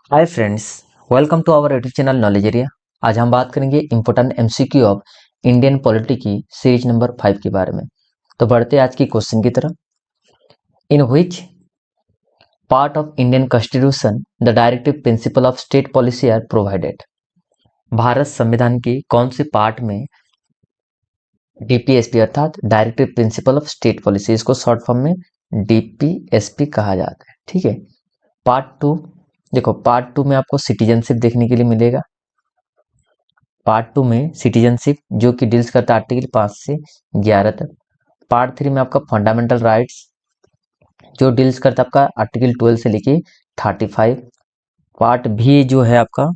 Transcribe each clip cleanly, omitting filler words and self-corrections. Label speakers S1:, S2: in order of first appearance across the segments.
S1: Hi friends, welcome to our YouTube channel knowledge area. आज हम बात करेंगे important MCQ of Indian polity की सीरीज नंबर 5 के बारे में। तो बढ़ते हैं आज की क्वेश्चन की तरफ। In which part of Indian constitution the directive principle of state policy are provided. Bharat संविधान की कौन से पार्ट में डीपीएसपी अर्थात directive principle of state policy, इसको शॉर्ट फॉर्म में डीपीएसपी कहा जाता है। ठीक है। पार्ट टू, देखो पार्ट टू में आपको सिटीजनशिप देखने के लिए मिलेगा। पार्ट टू में सिटीजनशिप जो कि डील्स करता है आर्टिकल 5 से 11 तक। पार्ट थ्री में आपका फंडामेंटल राइट्स जो डील्स करता है आपका आर्टिकल 12 से लेके 35। पार्ट भी जो है आपका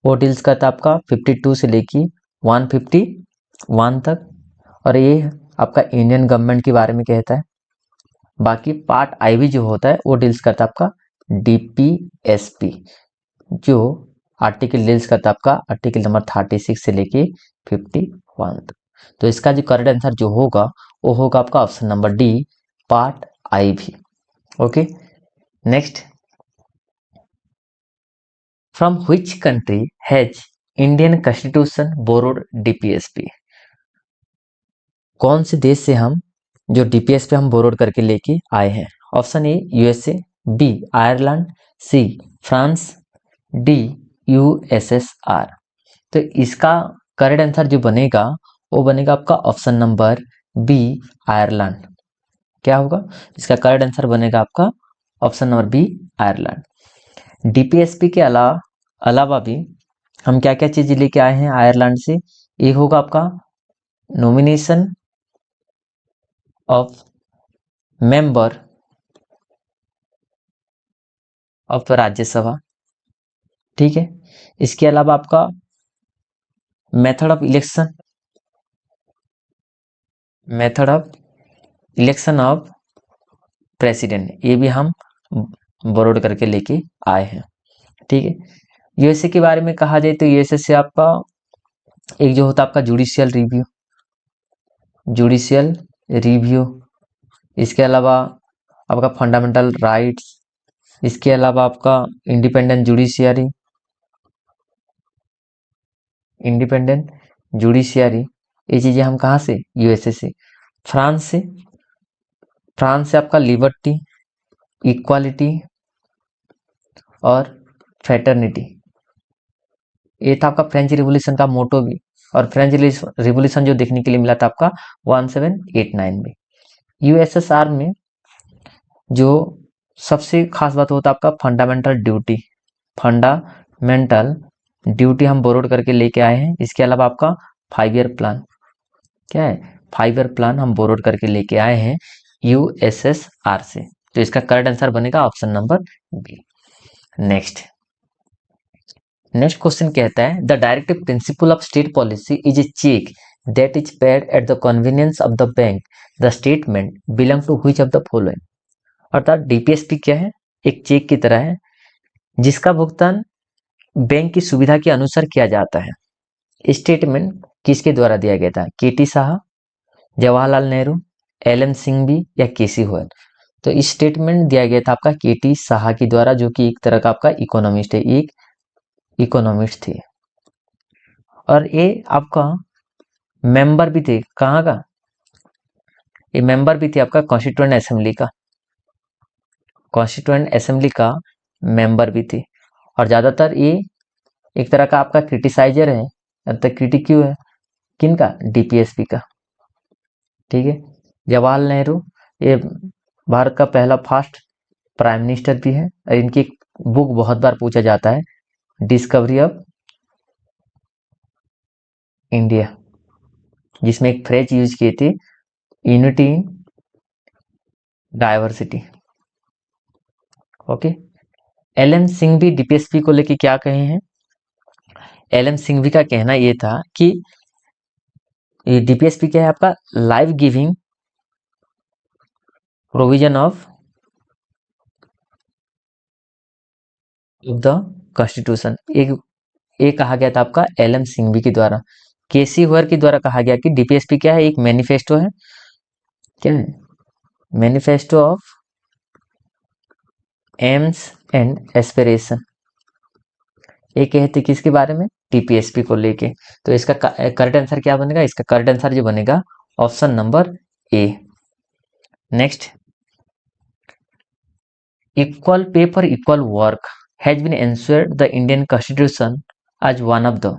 S1: वो डील्स करता है आपका 52 से लेके 151 तक, और ये आपका इंडियन गवर्नमेंट के बारे में कहता है। बाकी पार्ट आई भी जो होता है वो डील्स करता है आपका डीपीएसपी जो आर्टिकल डील्स करता है आपका आर्टिकल नंबर 36 से लेके 51 तक। तो इसका जो करेक्ट आंसर जो होगा वो होगा आपका option number D, part I भी। Okay, next, from which country has Indian constitution borrowed DPSP. कौन से देश से हम जो डीपीएसपी हम बोरोड करके लेके आए हैं? Option A USA, B Ireland, C France, D USSR. तो इसका करेक्ट आंसर जो बनेगा वो बनेगा आपका ऑप्शन नंबर बी, आयरलैंड। क्या होगा इसका करेक्ट आंसर? बनेगा आपका option number B, Ireland. DPSP के अलावा भी हम क्या क्या चीज लेके आए हैं आयरलैंड से? एक होगा आपका nomination of member of Rajya Sabha. ठीक है। इसके अलावा आपका method of election, method of election of president, ये भी हम बोरोड करके लेके आए हैं। ठीक है। यूएसए के बारे में कहा जाए तो यूएसए से आपका एक जो होता है आपका जुडिशियल रिव्यू, जुडिशियल रिव्यू। इसके अलावा आपका फंडामेंटल राइट्स, इसके अलावा आपका इंडिपेंडेंट जुडिशियरी, इंडिपेंडेंट जुडिशियरी, ये चीजें हम कहाँ से? यूएसए से। फ्रांस से, फ्रांस से आपका लिबर्टी, इक्वालिटी और फ्रेटर्निटी। ये था आपका फ्रेंच रिवॉल्यूशन का मोटो भी, और फ्रेंच रिवॉल्यूशन जो देखने के लिए मिला था आपका 1789 में। यूएसएसआर में जो सबसे खास बात होता है आपका फंडामेंटल ड्यूटी, फंडामेंटल ड्यूटी हम बोरोड करके लेके आए हैं। इसके अलावा आपका 5 ईयर प्लान, क्या है? 5 ईयर प्लान हम बोरोड करके लेके आए हैं यूएसएसआर से। तो इसका करेक्ट आंसर बनेगा option number B. Next, next question कहता है the directive principle of state policy is a cheque that is paid at the convenience of the bank, the statement belong to which of the following. अर्थात DPSP क्या है? एक check की तरह है जिसका भुगतान बैंक की सुविधा के अनुसार किया जाता है। स्टेटमेंट किसके द्वारा दिया गया था? केटी साहा, जवाहरलाल नेहरू, एल एम सिंघवी या केसी गोयल। तो इस स्टेटमेंट दिया गया था आपका केटी साहा के द्वारा, जो कि एक तरह का आपका इकोनॉमिस्ट है, एक इकोनॉमिस्ट थे। और ये आपका मेंबर भी थे, कहाँ का? ये मेंबर भी थे आपका कॉन्स्टिट्यूएंट असेंबली का, कॉन्स्टिट्यूएंट असेंबली का मेंबर भी थे। और ज्यादातर ये एक तरह का आपका क्रिटिसाइजर है, अर्थात क्रिटिक क्यों है? किनका? डीपीएसपी का। ठीक है। जवाहरलाल नेहरू ये भारत का पहला फर्स्ट प्राइम मिनिस्टर भी है, और इनकी एक बुक बहुत बार पूछा जाता है, डिस्कवरी ऑफ इंडिया, जिसमें एक फ्रेज यूज किए थे, unity in diversity. Okay. L M Singhvi DPSP को लेके क्या कहे हैं? एल एम सिंघवी का कहना यह था कि ये डीपीएसपी क्या है आपका? Life giving provision of the constitution. एक कहा गया था आपका एल एम सिंघवी के द्वारा। केसी हुअर के द्वारा कहा गया कि डीपीएसपी क्या है? एक मैनिफेस्टो है। क्या है? Manifesto of AIIMS and aspiration. ये कहते किसके बारे में, टीपीएसपी को लेके। तो इसका करेक्ट आंसर क्या बनेगा, इसका करेक्ट आंसर जो बनेगा option number A. Next, equal pay for equal work has been ensured the Indian constitution as one of the.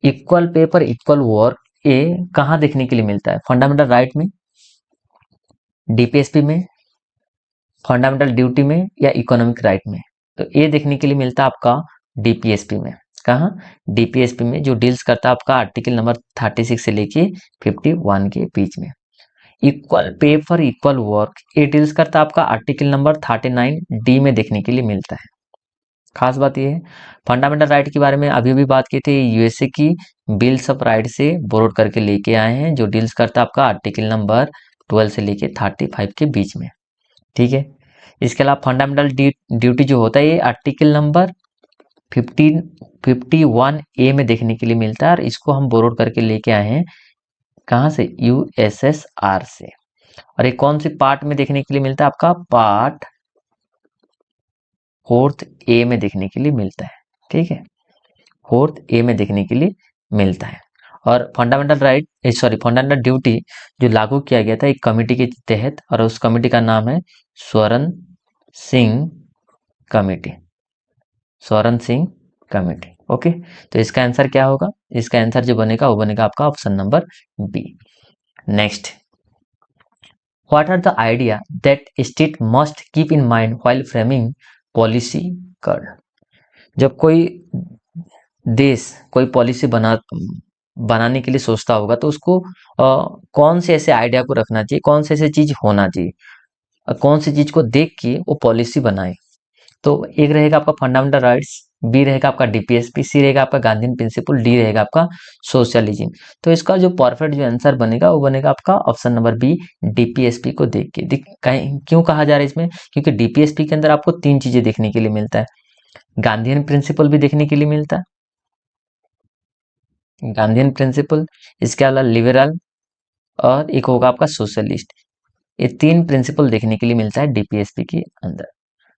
S1: Equal pay for equal work ये कहाँ देखने के लिए मिलता है, फंडामेंटल राइट में, डीपीएसपी में, फंडामेंटल ड्यूटी में, या इकोनॉमिक राइट में। तो ये देखने के लिए मिलता है आपका डीपीएसपी में। कहाँ, डीपीएसपी में, जो डील्स करता है आपका आर्टिकल नंबर 36 से लेके 51 के बीच में। Equal pay for equal work ये डील्स करता है आपका आर्टिकल नंबर 39 डी में देखने के लिए मिलता है। खास बात यह है, फंडामेंटल राइट के बारे में अभी भी बात की थी, यूएसए की बिल्स ऑफ राइट से बोरोड करके लेके आए हैं, जो डील्स करता है आपका आर्टिकल नंबर 12 से लेके 35 के बीच में। ठीक है, इसके अलावा फंडामेंटल ड्यूटी जो होता है ये आर्टिकल नंबर 51 ए में देखने के लिए मिलता है, और इसको हम बोरोड करके लेके आए हैं कहाँ से, यूएसएसआर से। और ये कौन सी पार्ट में देखने के लिए मिलता है, आपका पार्ट 4th ए में देखने के लिए मिलता है। ठीक है, 4th ए में देखने के लिए मिलता है। और फंडामेंटल राइट फंडामेंटल ड्यूटी जो लागू किया गया था एक कमेटी के तहत, और उस कमेटी का नाम है स्वर्ण सिंह कमेटी, स्वर्ण सिंह कमेटी। ओके, तो इसका आंसर क्या होगा, इसका आंसर जो बनेगा वो बनेगा आपका option number B. Next, what are the idea that state must keep in mind while framing policy curve. जब कोई देश कोई पॉलिसी बनाने के लिए सोचता होगा तो उसको कौन से ऐसे आइडिया को रखना चाहिए, कौन से ऐसे चीज होना चाहिए, कौन सी चीज को देख के वो पॉलिसी बनाए। तो एक रहेगा आपका फंडामेंटल राइट्स, बी रहेगा आपका डीपीएसपी, सी रहेगा आपका गांधीयन प्रिंसिपल, डी रहेगा आपका सोशलिज्म। तो इसका जो परफेक्ट जो आंसर बनेगा वो बनेगा आपका ऑप्शन नंबर बी, डीपीएसपी को देख के। क्यों कहा जा रहा है इसमें, क्योंकि डीपीएसपी के अंदर आपको 3 चीजें देखने के लिए मिलता है, गांधीयन प्रिंसिपल भी देखने के लिए मिलता है, गांधीयन प्रिंसिपल, इसके अलावा लिबरल, और एक होगा आपका सोशलिस्ट। ये 3 प्रिंसिपल देखने के लिए मिलता है डीपीएसपी के अंदर।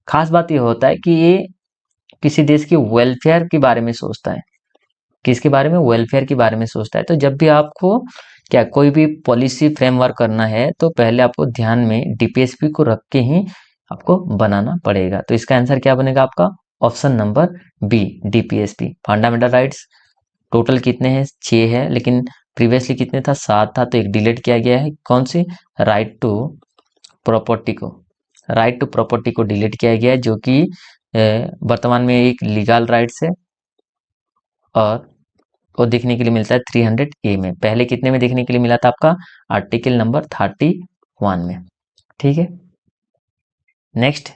S1: खास बात ये होता है कि ये किसी देश की वेलफेयर के बारे में सोचता है, किसके बारे में, वेलफेयर के बारे में सोचता है। तो जब भी आपको क्या कोई भी पॉलिसी फ्रेमवर्क करना है तो पहले आपको ध्यान में डीपीएसपी को रख के ही आपको बनाना पड़ेगा। तो इसका आंसर क्या बनेगा आपका option number B, DPSP. Fundamental rights total कितने हैं, 6 है, लेकिन प्रीवियसली कितने था, 7 था, तो एक डिलीट किया गया है। कौन सी, राइट टू प्रॉपर्टी को, राइट टू प्रॉपर्टी को डिलीट किया गया है, जो कि वर्तमान में एक लीगल राइट्स है, और वो देखने के लिए मिलता है 300 ए में। पहले कितने में देखने के लिए मिला था आपका, आर्टिकल नंबर 31 में। ठीक है, next,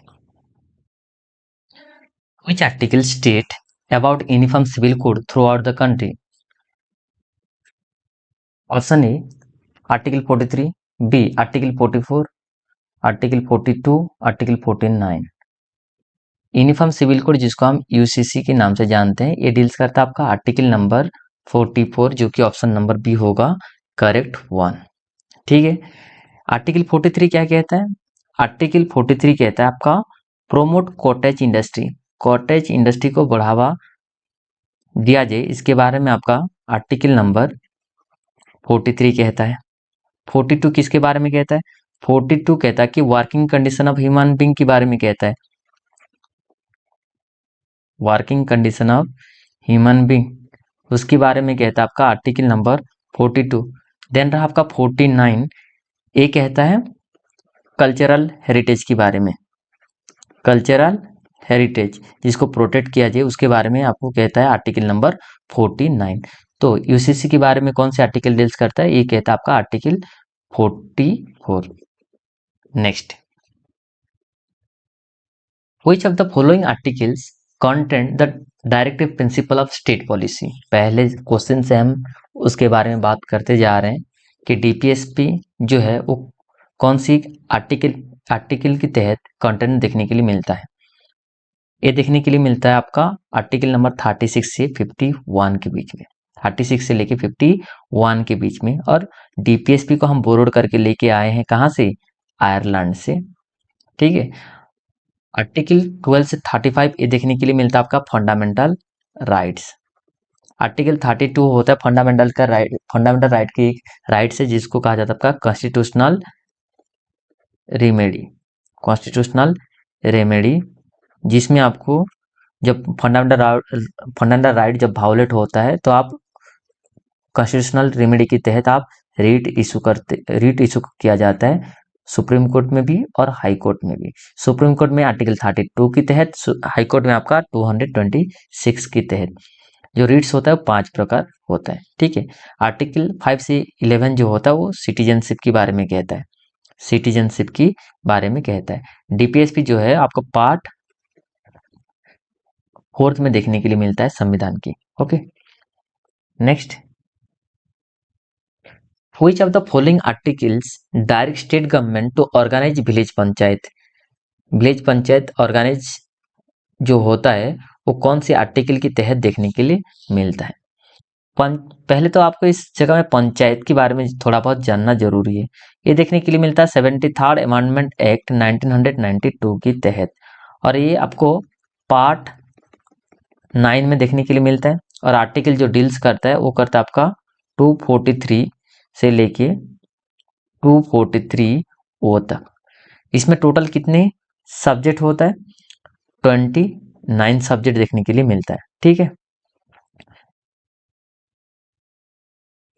S1: which article state about uniform civil code throughout the country. Option A article 43, B article 44, article 42, article 49। Uniform civil code जिसको हम यूसीसी के नाम से जानते हैं, ये डील्स करता है आपका आर्टिकल नंबर 44, जो कि ऑप्शन नंबर बी होगा करेक्ट 1। ठीक है, आर्टिकल 43 क्या कहता है, आर्टिकल 43 कहता है आपका promote cottage industry, cottage industry को बढ़ावा दिया जाए, इसके बारे में आपका आर्टिकल नंबर 43 कहता है। 42 किसके बारे में कहता है, 42 कहता है कि working condition of human being के बारे में कहता है, working condition of human being उसके बारे में कहता है आपका आर्टिकल नंबर 42। देन रहा आपका 49, ये कहता है कल्चरल हेरिटेज के बारे में, कल्चरल हेरिटेज जिसको प्रोटेक्ट किया जाए उसके बारे में आपको कहता है आर्टिकल नंबर 49। तो यूसीसी के बारे में कौन से आर्टिकल डील्स करता है, ये कहता है आपका article 44। Next, which of the following articles content the directive principle of state policy. पहले क्वेश्चन से हम उसके बारे में बात करते जा रहे हैं कि डीपीएसपी जो है वो कौन सी आर्टिकल के तहत कंटेंट देखने के लिए मिलता है। ये देखने के लिए मिलता है आपका आर्टिकल नंबर 36 से 51 के बीच में, 36 से लेके 51 के बीच में। और डीपीएसपी को हम बोरोड करके लेके आए हैं कहाँ से, आयरलैंड से। ठीक है, आर्टिकल 12 से 35 ये देखने के लिए मिलता है आपका फंडामेंटल राइट्स। आर्टिकल 32 होता है फंडामेंटल का राइट, फंडामेंटल राइट की एक राइट्स है जिसको कहा जाता है आपका कॉन्स्टिट्यूशनल रेमेडी। कॉन्स्टिट्यूशनल रेमेडी जिसमें आपको जब फंडामेंटल राइट जब वायोलेट होता है तो आप कॉन्स्टिट्यूशनल रेमेडी के तहत आप रीट इशू किया जाता है सुप्रीम कोर्ट में भी और हाई कोर्ट में भी। सुप्रीम कोर्ट में आर्टिकल 32 के तहत, हाई कोर्ट में आपका 226 के तहत। जो रीट्स होता है वो 5 प्रकार होता है, ठीक है। आर्टिकल 5 से 11 जो होता है वो सिटीजनशिप के बारे में कहता है, सिटीजनशिप के बारे में कहता है। डीपीएसपी जो है आपको पार्ट 4 में देखने के लिए मिलता है संविधान की। Okay, next, which of the following articles direct state government to organise village panchayat. Village panchayat organise जो होता है वो कौन से आर्टिकल के तहत देखने के लिए मिलता है। पहले तो आपको इस जगह में पंचायत के बारे में थोड़ा बहुत जानना जरूरी है। ये देखने के लिए मिलता है 73rd अमेंडमेंट एक्ट 1992 के तहत, और ये आपको पार्ट 9 में देखने के लिए मिलता है। और आर्टिकल जो डील्स करता है वो करता है आपका 243 से लेके 243 ओ तक। इसमें टोटल कितने सब्जेक्ट होता है, 29 सब्जेक्ट देखने के लिए मिलता है, ठीक है।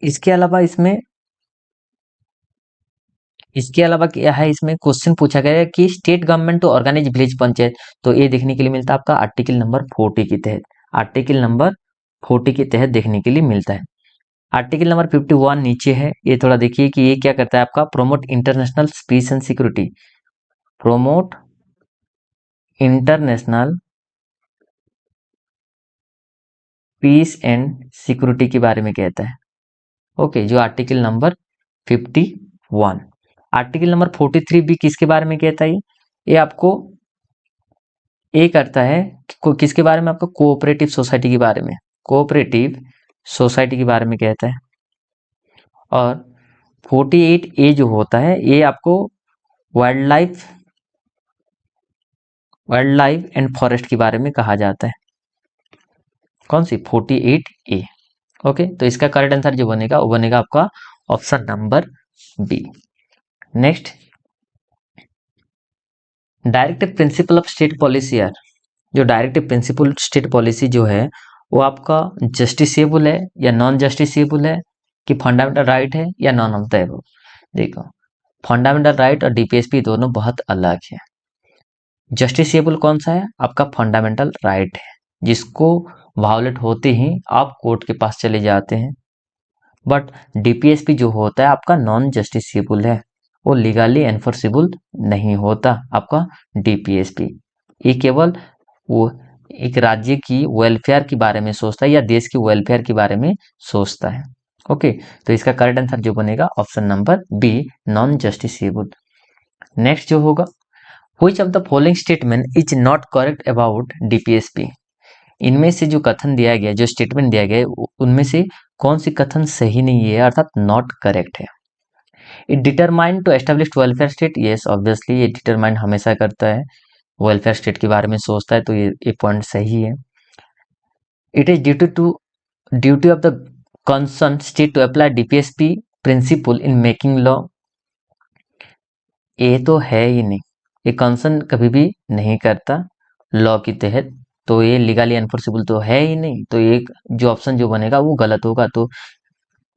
S1: इसके अलावा क्या है, इसमें क्वेश्चन पूछा गया है कि state government to organise village panchayat, तो ये देखने के लिए मिलता है आपका आर्टिकल नंबर 40 के तहत। आर्टिकल नंबर 40 के तहत देखने के लिए मिलता है। आर्टिकल नंबर 51 नीचे है, ये थोड़ा देखिए कि ये क्या करता है आपका, promote international peace and security. Promote international peace and security के बारे में कहता है। ओके, जो आर्टिकल नंबर 51। आर्टिकल नंबर 43 भी किसके बारे में कहता है, ये आपको ये करता है किसके बारे में, आपको कोऑपरेटिव सोसाइटी के बारे में, कोऑपरेटिव सोसाइटी के बारे में कहता है। और 48 ए जो होता है ये आपको वाइल्ड लाइफ एंड फॉरेस्ट के बारे में कहा जाता है। कौन सी, 48 ए। ओके, तो इसका करेक्ट आंसर जो बनेगा वो बनेगा आपका option number B. Next, directive principle of state policy यार, जो डायरेक्टिव प्रिंसिपल स्टेट पॉलिसी जो है वो आपका जस्टिसेबल है या नॉन जस्टिसेबल है, कि फंडामेंटल राइट है या नॉन ऑफ द एबव। देखो, फंडामेंटल राइट और डीपीएसपी दोनों बहुत अलग है। जस्टिसेबल कौन सा है, आपका फंडामेंटल राइट है जिसको वायोलेट होते ही आप कोर्ट के पास चले जाते हैं। बट डीपीएसपी जो होता है आपका नॉन जस्टिसेबल है, वो लीगली एनफोर्सेबल नहीं होता आपका डीपीएसपी। ये केवल वो एक राज्य की वेलफेयर के बारे में सोचता है या देश की वेलफेयर के बारे में सोचता है। ओके, तो इसका करेक्ट आंसर जो बनेगा option number B, non justiciable. Next जो होगा, which of the following statement is not correct about DPSP. इनमें से जो कथन दिया गया, जो स्टेटमेंट दिया गया उनमें से कौन सी कथन सही नहीं है, अर्थात नॉट करेक्ट है। It determine to establish welfare state, yes obviously ये डिटरमाइन हमेशा करता है, वेलफेयर स्टेट के बारे में सोचता है, तो ये पॉइंट सही है। It is duty of the concern state to apply DPSP principle in making law, ये तो है ही नहीं, ये कंसर्न कभी भी नहीं करता लॉ के तहत, तो ये लीगली एनफोर्सेबल तो है ही नहीं, तो ये जो ऑप्शन जो बनेगा वो गलत होगा। तो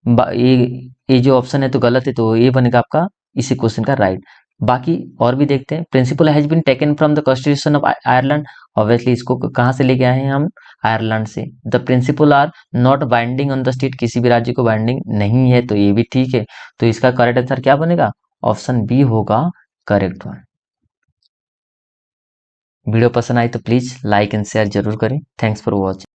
S1: ये जो ऑप्शन है तो गलत है, तो ये बनेगा आपका इसी क्वेश्चन का राइट। बाकी और भी देखते हैं। Principle has been taken from the constitution of Ireland, obviously इसको कहाँ से लेके आए हैं हम, आयरलैंड से। The principle are not binding on the state, किसी भी राज्य को बाइंडिंग नहीं है, तो ये भी ठीक है। तो इसका करेक्ट आंसर क्या बनेगा, ऑप्शन बी होगा करेक्ट वन। वीडियो पसंद आई तो प्लीज लाइक एंड शेयर जरूर करें। Thanks for watching.